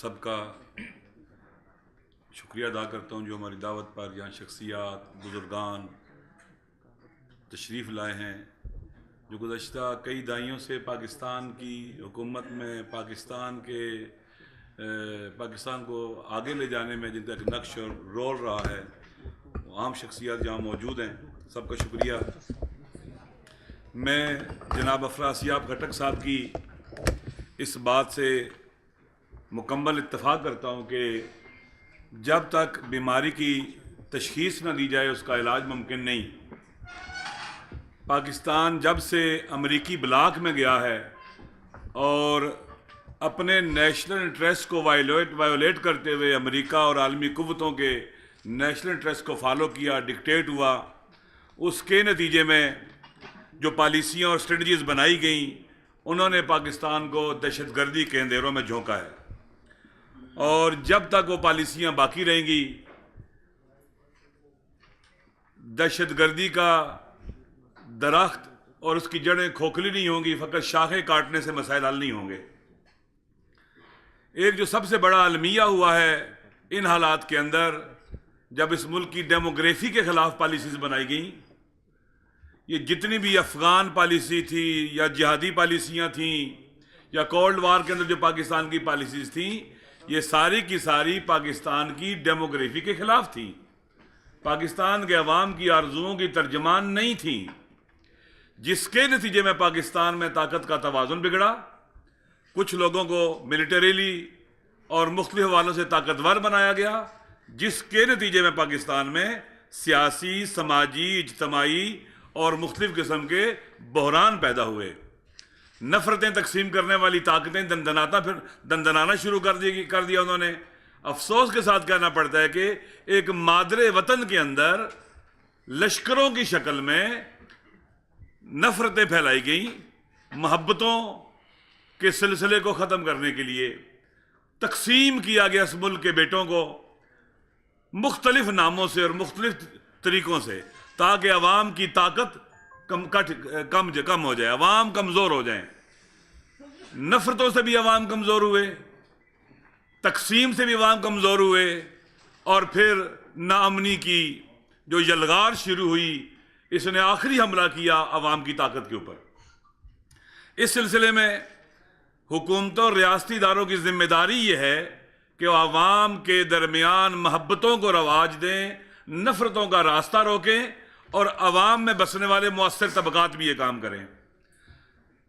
सबका शुक्रिया अदा करता हूँ जो हमारी दावत पर यहाँ शख्सियात बुज़ुर्गान तशरीफ़ लाए हैं, जो गुज़श्ता कई दहाइयों से पाकिस्तान की हुकूमत में पाकिस्तान को आगे ले जाने में जिनका एक नक्श और रोल रहा है, वो आम शख्सियात जहाँ मौजूद हैं, सबका शुक्रिया। मैं जनाब अफरासियाब खटक साहब की इस बात से मुकम्मल इत्तफ़ाक़ करता हूँ कि जब तक बीमारी की तशख़ीस न दी जाए उसका इलाज मुमकिन नहीं। पाकिस्तान जब से अमरीकी ब्लॉक में गया है और अपने नेशनल इंटरेस्ट को वायोलेट करते हुए अमेरिका और आलमी कुव्वतों के नेशनल इंटरेस्ट को फॉलो किया, डिक्टेट हुआ, उसके नतीजे में जो पॉलिसियाँ और स्ट्रेटजीज़ बनाई गई उन्होंने पाकिस्तान को दहशतगर्दी के अंधेरों में झोंका है। और जब तक वो पॉलिसियाँ बाकी रहेंगी, दहशतगर्दी का दरख्त और उसकी जड़ें खोखली नहीं होंगी, फ़कत शाखें काटने से मसाइल हल नहीं होंगे। एक जो सबसे बड़ा अलमिया हुआ है इन हालात के अंदर, जब इस मुल्क की डेमोग्राफी के ख़िलाफ़ पॉलिसीज़ बनाई गई, ये जितनी भी अफ़गान पॉलिसी थी या जिहादी पॉलिसियाँ थीं या कोल्ड वार के अंदर जो पाकिस्तान की पॉलिसीज़ थीं, ये सारी की सारी पाकिस्तान की डेमोग्राफी के ख़िलाफ़ थी, पाकिस्तान के अवाम की आरज़ुओं की तर्जमान नहीं थी, जिसके नतीजे में पाकिस्तान में ताकत का तवाज़ुन बिगड़ा। कुछ लोगों को मिलिटरीली और मुख्तलिफ हवालों से ताकतवर बनाया गया, जिसके नतीजे में पाकिस्तान में सियासी, समाजी, इज्तमाई और मुख्तलिफ किस्म के बहरान पैदा हुए। नफ़रतें तकसीम करने वाली ताकतें दंदनाना शुरू कर दिया उन्होंने। अफसोस के साथ कहना पड़ता है कि एक मादरे वतन के अंदर लश्करों की शक्ल में नफ़रतें फैलाई गई, मोहब्बतों के सिलसिले को ख़त्म करने के लिए तकसीम किया गया इस मुल्क के बेटों को मुख्तलिफ नामों से और मुख्तलिफ तरीक़ों से, ताकि अवाम की ताकत कम हो जाए, अवाम कमज़ोर हो जाए। नफ़रतों से भी अवाम कमज़ोर हुए, तकसीम से भी अवाम कमज़ोर हुए, और फिर नाअमनी की जो यलगार शुरू हुई, इसने आखिरी हमला किया अवाम की ताकत के ऊपर। इस सिलसिले में हुकूमतों और रियासती इदारों की ज़िम्मेदारी ये है कि वो अवाम के दरमियान मोहब्बतों को रवाज दें, नफ़रतों का रास्ता रोकें और अवाम में बसने वाले मुअस्सर तबकात भी ये काम करें,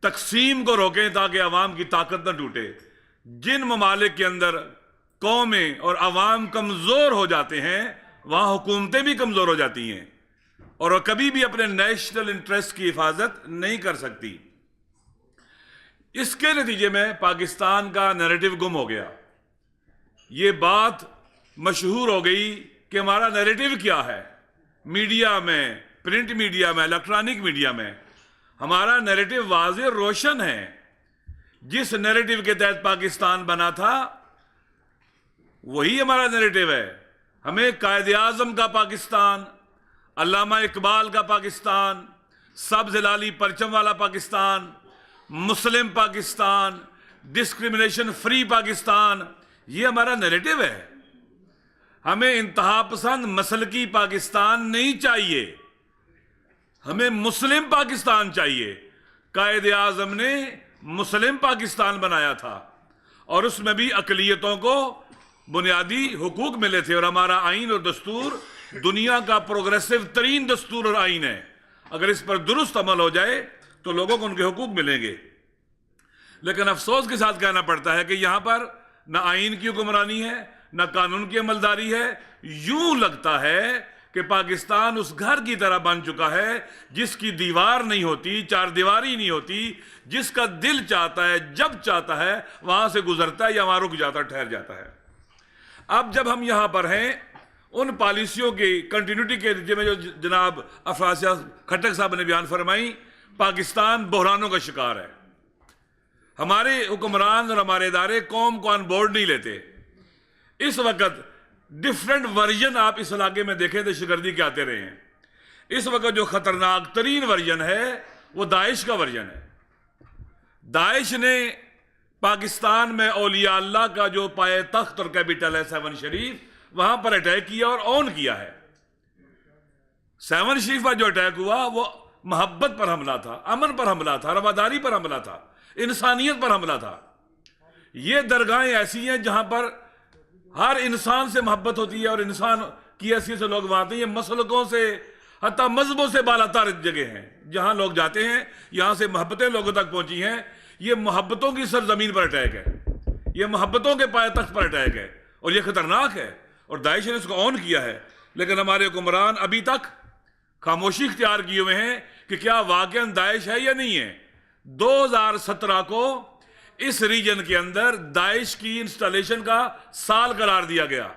तकसीम को रोकें ताकि अवाम की ताकत न टूटे। जिन ममालिक के अंदर कौमें और अवाम कमज़ोर हो जाते हैं, वहाँ हुकूमतें भी कमज़ोर हो जाती हैं और वह कभी भी अपने नेशनल इंटरेस्ट की हिफाजत नहीं कर सकती। इसके नतीजे में पाकिस्तान का नैरेटिव गुम हो गया। ये बात मशहूर हो गई कि हमारा नैरेटिव क्या है। मीडिया में, प्रिंट मीडिया में, इलेक्ट्रॉनिक मीडिया में हमारा नैरेटिव वाज़ेह रोशन है। जिस नैरेटिव के तहत पाकिस्तान बना था वही हमारा नैरेटिव है। हमें कायदे आज़म का पाकिस्तान, अल्लामा इकबाल का पाकिस्तान, सब्ज़ लाली परचम वाला पाकिस्तान, मुस्लिम पाकिस्तान, डिस्क्रिमिनेशन फ्री पाकिस्तान, ये हमारा नैरेटिव है। हमें इंतहा पसंद मसलकी पाकिस्तान नहीं चाहिए, हमें मुस्लिम पाकिस्तान चाहिए। कायदे आज़म ने मुस्लिम पाकिस्तान बनाया था और उसमें भी अक़लियतों को बुनियादी हुकूक मिले थे, और हमारा आइन और दस्तूर दुनिया का प्रोग्रेसिव तरीन दस्तूर और आइन है। अगर इस पर दुरुस्त अमल हो जाए तो लोगों को उनके हुकूक मिलेंगे। लेकिन अफसोस के साथ कहना पड़ता है कि यहाँ पर न आइन की हुक्मरानी है, न कानून की अमलदारी है। यूं लगता है कि पाकिस्तान उस घर की तरह बन चुका है जिसकी दीवार नहीं होती, चार दीवारी नहीं होती, जिसका दिल चाहता है जब चाहता है वहां से गुजरता है या वहां रुक जाता, ठहर जाता है। अब जब हम यहां पर हैं, उन पॉलिसियों की कंटिन्यूटी के नतीजे में जो जनाब अफरासियाब खटक साहब ने बयान फरमाई, पाकिस्तान बहरानों का शिकार है। हमारे हुक्मरान और हमारे इदारे कौम को ऑन बोर्ड नहीं लेते। इस वक्त डिफरेंट वर्जन आप इस इलाके में देखें दहशतगर्दी के आते रहे हैं। इस वक्त जो खतरनाक तरीन वर्जन है वो दाइश का वर्जन है। दाइश ने पाकिस्तान में औलिया अल्लाह का जो पाए तख्त और कैपिटल है सेवन शरीफ, वहां पर अटैक किया और ऑन किया है। सेवन शरीफ पर जो अटैक हुआ वो मोहब्बत पर हमला था, अमन पर हमला था, रवादारी पर हमला था, इंसानियत पर हमला था। ये दरगाहें ऐसी हैं जहां पर हर इंसान से मोहब्बत होती है और इंसान की हैसियत से लोग वहां आते हैं। ये मसलकों से हत्ता मजहबों से बालातर जगह हैं जहां लोग जाते हैं, यहां से मोहब्बतें लोगों तक पहुंची हैं। ये मोहब्बतों की सरजमीन पर अटैक है, ये मोहब्बतों के पाए तख्त पर अटैक है और ये खतरनाक है और दाइश ने इसको ऑन किया है। लेकिन हमारे हुक्मरान अभी तक खामोशी इख्तियार किए हुए हैं कि क्या वाकई दाइश है या नहीं है। 2017 को इस रीजन के अंदर दाइश की इंस्टॉलेशन का साल करार दिया गया।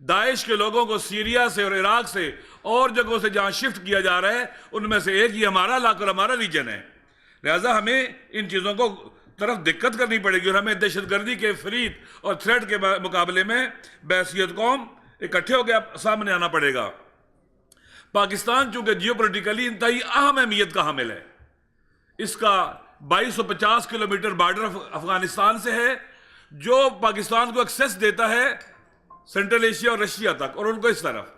दाइश के लोगों को सीरिया से और इराक से और जगहों से जहां शिफ्ट किया जा रहा है, उनमें से एक ही हमारा इलाका और हमारा रीजन है। लिहाजा हमें इन चीज़ों को तरफ दिक्कत करनी पड़ेगी और हमें दहशतगर्दी के फरीद और थ्रेट के मुकाबले में बैसियत कौम इकट्ठे होकर सामने आना पड़ेगा। पाकिस्तान चूंकि जियोपॉलिटिकली इंतहाई अहम अहमियत का हामिल है, इसका 2250 किलोमीटर बॉर्डर अफगानिस्तान से है जो पाकिस्तान को एक्सेस देता है सेंट्रल एशिया और रशिया तक, और उनको इस तरफ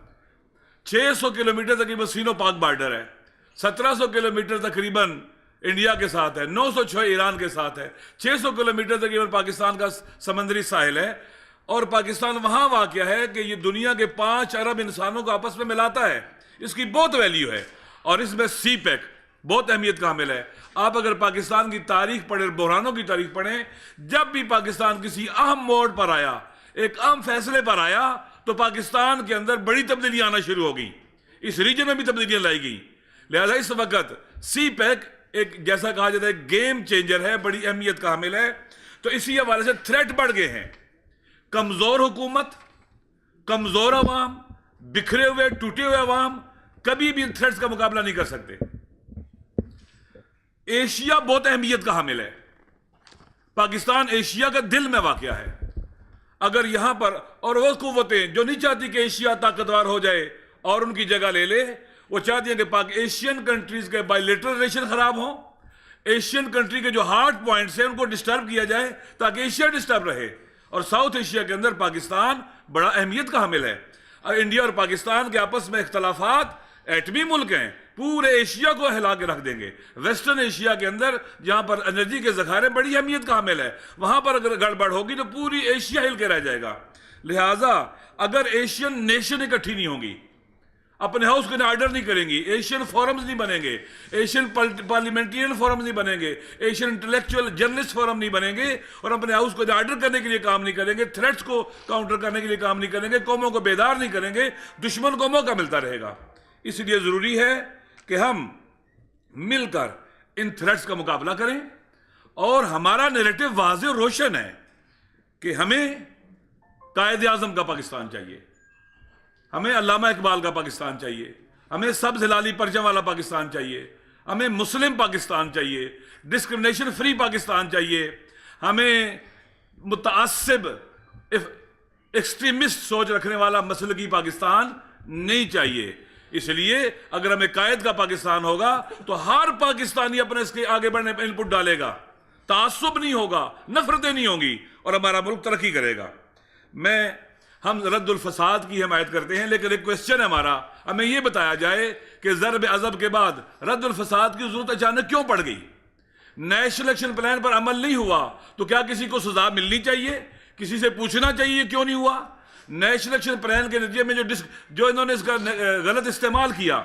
600 किलोमीटर तकरीबन सीनो पाक बॉर्डर है, 1700 किलोमीटर तकरीबन इंडिया के साथ है, 906 ईरान के साथ है, 600 किलोमीटर तकरीबन पाकिस्तान का समंदरी साहिल है। और पाकिस्तान वहां वाक़या है कि ये दुनिया के 5 अरब इंसानों को आपस में मिलाता है, इसकी बहुत वैल्यू है और इसमें सी पैक बहुत अहमियत का हामिल है। आप अगर पाकिस्तान की तारीख पढ़ें, बहरानों की तारीख पढ़ें, जब भी पाकिस्तान किसी अहम मोड़ पर आया, एक अहम फैसले पर आया, तो पाकिस्तान के अंदर बड़ी तब्दीलियां आना शुरू हो गई, इस रीजन में भी तब्दीलियां लाई गई। लिहाजा इस वक्त सी पैक एक जैसा कहा जाता है गेम चेंजर है, बड़ी अहमियत का हामिल है। तो इसी हवाले से थ्रेट बढ़ गए हैं। कमजोर हुकूमत, कमजोर अवाम, बिखरे हुए टूटे हुए अवाम कभी भी इन थ्रेट्स का मुकाबला नहीं कर सकते। एशिया बहुत अहमियत का हामिल है। पाकिस्तान एशिया का दिल में वाक़या है। अगर यहां पर और वो कुव्वतें जो नहीं चाहती कि एशिया ताकतवर हो जाए और उनकी जगह ले ले, वो चाहती हैं कि एशियन कंट्रीज के बायलैटरल रिलेशन खराब हो, एशियन कंट्री के जो हार्ड पॉइंट्स हैं उनको डिस्टर्ब किया जाए ताकि एशिया डिस्टर्ब रहे। और साउथ एशिया के अंदर पाकिस्तान बड़ा अहमियत का हामिल है। और इंडिया और पाकिस्तान के आपस में इख्तलाफात एटमी मुल्क हैं, पूरे एशिया को हिला के रख देंगे। वेस्टर्न एशिया के अंदर जहां पर एनर्जी के जखारे बड़ी अहमियत का हामिल है, वहां पर अगर गड़बड़ होगी तो पूरी एशिया हिल के रह जाएगा। लिहाजा अगर एशियन नेशन इकट्ठी नहीं होंगी, अपने हाउस के ऑर्डर नहीं करेंगी, एशियन फोरम्स नहीं बनेंगे, एशियन पार्लियामेंटेरियन फोरम्स नहीं बनेंगे, एशियन इंटेलेक्चुअल जर्नलिस्ट फोरम नहीं बनेंगे और अपने हाउस को ऑर्डर करने के लिए काम नहीं करेंगे, थ्रेट्स को काउंटर करने के लिए काम नहीं करेंगे, कौमों को बेदार नहीं करेंगे, दुश्मन को मौका मिलता रहेगा। इसलिए जरूरी है कि हम मिलकर इन थ्रेट्स का मुकाबला करें और हमारा नैरेटिव वाज़ेह और रोशन है कि हमें कायद आज़म का पाकिस्तान चाहिए, हमें अल्लामा इकबाल का पाकिस्तान चाहिए, हमें सब्ज़ हिलाली परचम वाला पाकिस्तान चाहिए, हमें मुस्लिम पाकिस्तान चाहिए, डिस्क्रिमिनेशन फ्री पाकिस्तान चाहिए, हमें मुतअस्सिब एक्सट्रीमिस्ट सोच रखने वाला मसलकी पाकिस्तान नहीं चाहिए। इसलिए अगर हमें कायद का पाकिस्तान होगा तो हर पाकिस्तानी अपने इसके आगे बढ़ने पर इनपुट डालेगा, तासुब नहीं होगा, नफरतें नहीं होंगी और हमारा मुल्क तरक्की करेगा। हम रद्दुल फसाद की हिमायत करते हैं, लेकिन एक क्वेश्चन है हमारा, हमें यह बताया जाए कि ज़रब अज़ब के बाद रद्दुल फसाद की जरूरत अचानक क्यों पड़ गई? नेशनल एक्शन प्लान पर अमल नहीं हुआ तो क्या किसी को सजा मिलनी चाहिए? किसी से पूछना चाहिए क्यों नहीं हुआ? नेशनल एक्शन प्लान के नतीजे में जो इन्होंने इसका गलत इस्तेमाल किया,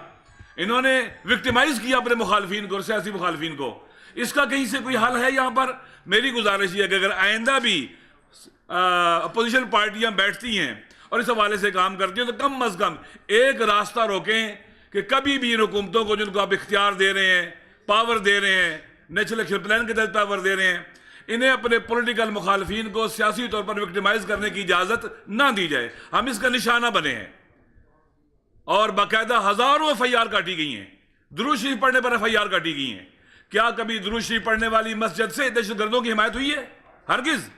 इन्होंने विक्टिमाइज किया अपने मुखालफिन को, सियासी मुखालफिन को, इसका कहीं से कोई हल है? यहां पर मेरी गुजारिश है कि अगर आइंदा भी अपोजिशन पार्टियां बैठती हैं और इस हवाले से काम करती हैं तो कम अज कम एक रास्ता रोकें कि कभी भी इन हुकूमतों को जिनको आप इख्तियार दे रहे हैं, पावर दे रहे हैं, नेशनल एक्शन प्लान के तहत पावर दे रहे हैं, इन्हें अपने पॉलिटिकल मुखालफिन को सियासी तौर पर विक्टिमाइज करने की इजाजत ना दी जाए। हम इसका निशाना बने हैं और बाकायदा हजारों एफआईआर काटी गई हैं, दुरूद शरीफ पढ़ने पर एफआईआर काटी गई हैं। क्या कभी दुरूद शरीफ पढ़ने वाली मस्जिद से दहशतगर्दों की हिमायत हुई है? हरगिज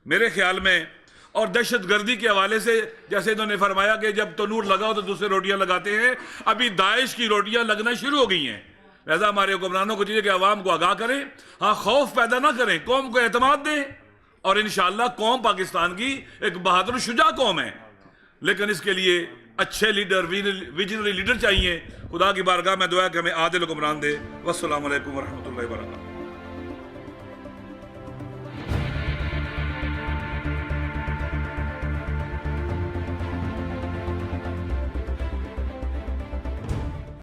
मेरे ख्याल में। और दहशतगर्दी के हवाले से जैसे इन्होंने फरमाया कि जब तनूर लगाओ तो दूसरे रोटियां लगाते हैं, अभी दाइश की रोटियां लगना शुरू हो गई हैं। लिहाजा हमारे हुक्मरानों को चाहिए कि अवाम को आगाह करें, हाँ खौफ पैदा ना करें, कौम को एतमाद दें, और इंशाअल्लाह कौम पाकिस्तान की एक बहादुर शुजा कौम है। लेकिन इसके लिए अच्छे लीडर, विजनरी लीडर चाहिए। खुदा की बारगाह में दुआ है कि हमें आदिल हुक्मरान दे। वस्सलामु अलैकुम वरहमतुल्लाहि वबरकातुहू।